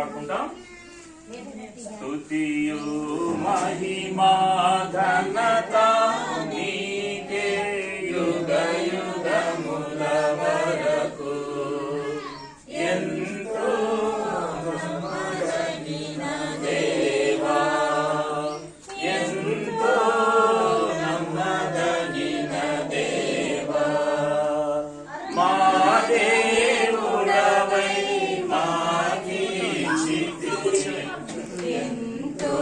పాడుకుంటాం. స్తుతియు మహిమా ఘనత నీకే యుగ యుగముల వరకు. ఎంతో నమ్మదగిన దేవా, ఎంతో నమ్మదగిన దేవా, మా దేవుడవై మాకీర్తించు. ఎంతో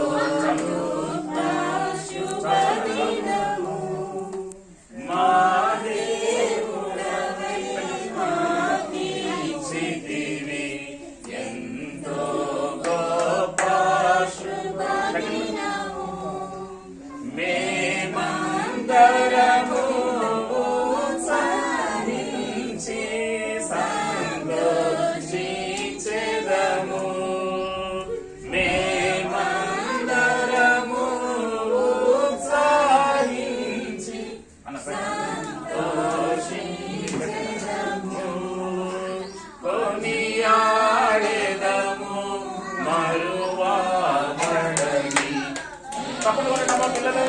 శుభదినము మా దేవుడవై మాకీర్తించితివి. ఎంతో గొప్ప శుభదినము మేమందరము ఉత్సాహించి సంతోషించెదము. మేమందరము ఉత్సాహించి సంతోషించెదము. కొనియాడెదము మరువబడని తప్పుడు పిల్లలు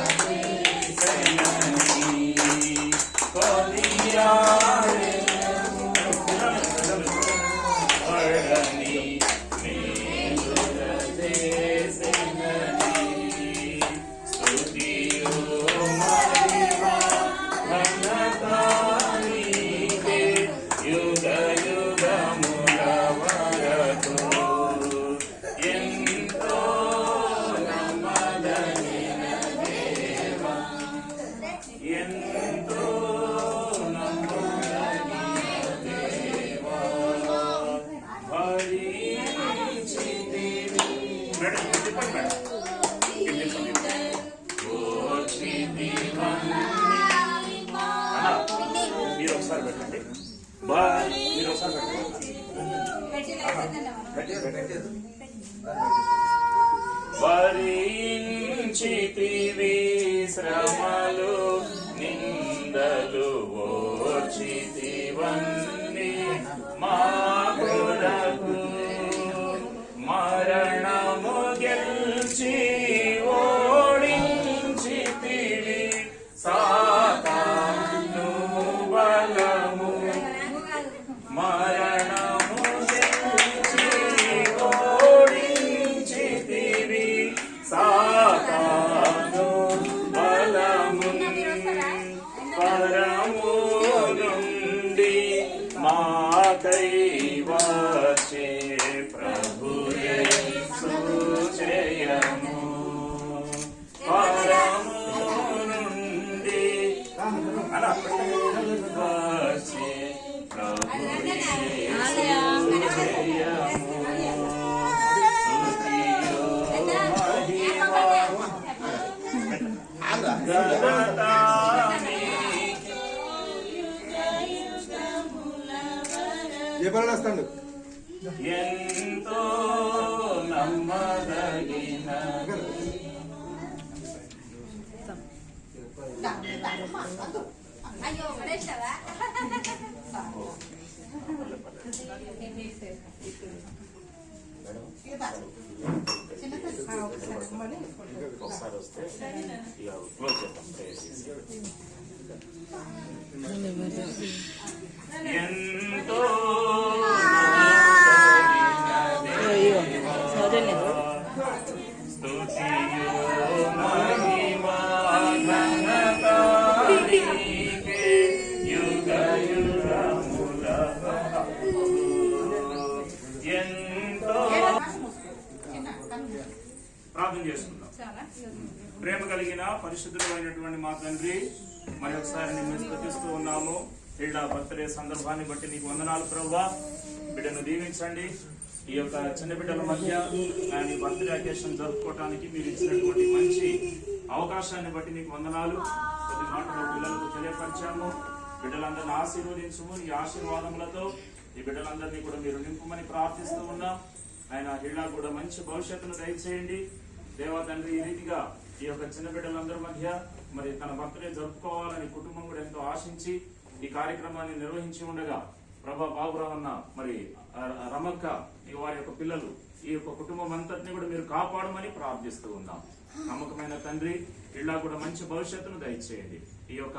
మీరు ఒకసారి పెట్టండి. మీరు ఒకసారి పెట్టండి. భరించితివి శ్రమలు నిందలు ఓర్చితివన్నీ మా కొరకు. మరణము గెలిచి ఓడించితివి సాతాను బలము. మరణము గెలిచి ఓడించితివి సాతాను బలము. పరము నుండి మాకై వచ్చే ప్రభు యేసు జయము. పరము నుండి వచ్చే ప్రభు యేసు జయము. స్తుతియు మహిమా ఘనత వస్తాడు. ఎంతో నమ్మదగిన ఒకసారి వస్తే ఇక క్లోజ్ చేద్దాం. ఎంతో స్తుతియు మహిమా ఘనత నీకే యుగ యుగముల వరకు. ఎంతో ప్రార్థన చేసుకుందాం. ప్రేమ కలిగిన పరిశుద్ధుడు అయినటువంటి మా తండ్రి, మరి ఒకసారి నిన్ను స్తుతిస్తూ ఉన్నాము. ఇలా బర్త్డే సందర్భాన్ని బట్టి నీకు వందనాలు ప్రభువా. బిడ్డను దీవించండి. ఈ యొక్క చిన్న బిడ్డల మధ్య ఆయన బర్త్డే అకేషన్ జరుపుకోవడానికి మీరు ఇచ్చినటువంటి మంచి అవకాశాన్ని బట్టి నీకు వందనాలు. కొద్ది మాటలు పిల్లలకు తెలియపరిచాము. బిడ్డలందరినీ ఆశీర్వదించము. ఈ ఆశీర్వాదములతో ఈ బిడ్డలందరినీ కూడా మీరు నింపమని ప్రార్థిస్తూ ఉన్నాం. ఆయన ఇలా కూడా మంచి భవిష్యత్తును దయచేయండి దేవా తండ్రి. ఈ రీతిగా ఈ యొక్క చిన్న బిడ్డలందరి మధ్య మరి తన బర్త్డే జరుపుకోవాలని కుటుంబం కూడా ఎంతో ఆశించి ఈ కార్యక్రమాన్ని నిర్వహించి ఉండగా ప్రభా బాబురావన్న మరి రమక్క ఇక వారి యొక్క పిల్లలు ఈ యొక్క కుటుంబం అంతటిని కూడా మీరు కాపాడమని ప్రార్థిస్తూ ఉన్నాం. నమ్మకమైన తండ్రి, ఇలా కూడా మంచి భవిష్యత్తును దయచేయండి. ఈ యొక్క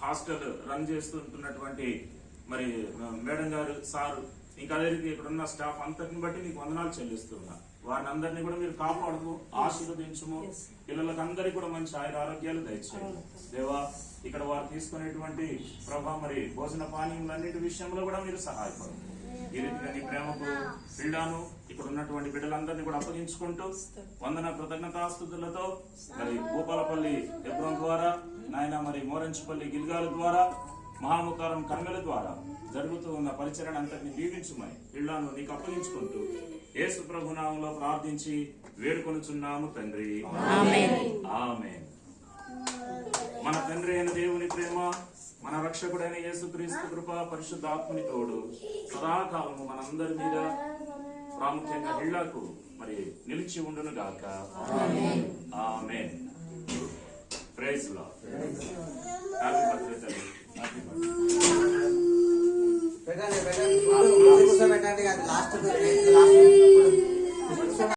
హాస్టల్ రన్ చేస్తుంటున్నటువంటి మరి మేడం గారు, సారు, ఇంకా అదే రీతి ఇక్కడ ఉన్న స్టాఫ్ అంతటిని బట్టి నీకు వందనాలు చెల్లిస్తున్నా. వారిని అందరినీ కూడా మీరు కాపాడుతూ ఆశీర్వదించుము. పిల్లలకు అందరికీ కూడా మంచి ఆరోగ్యాలు దయచేయండి దేవా. ఇక్కడ వారు తీసుకునేటువంటి ప్రభా మరి భోజన పానీయులన్నిటి విషయంలో కూడా మీరు సహాయపడు. ఈ రీతిగా నీ ప్రేమకు పిల్లాను ఇక్కడ ఉన్నటువంటి బిడ్డలందరినీ కూడా అప్పగించుకుంటూ వందన కృతజ్ఞతాస్తుతులతో మరి భూపాలపల్లి ఎబ్రోన్ ద్వారా, నాయన మరి మోరంచిపల్లి గిల్గాల ద్వారా, మహాముకారం కర్మెల ద్వారా జరుగుతూ ఉన్న పరిచరణ అంతటిని దీవించుమని పిల్లాను నీకు అప్పగించుకుంటూ యేసు ప్రభు నామములో ప్రార్థించి వేడుకొనుచున్నాము తండ్రి, ఆమేన్. మన తండ్రి అయిన దేవుని ప్రేమ, మన రక్షకుడైన యేసుక్రీస్తు కృప, పరిశుద్ధాత్మని తోడు సదాకాలము మనందరి మీద, ప్రాముఖ్యంగా ఇళ్లకు మరి నిలిచి ఉండును గాక. ఆమేన్. Praise lord. హ్యాపీ బర్త్డే తల్లి. Happy birthday. పెట్టండి లాస్ట్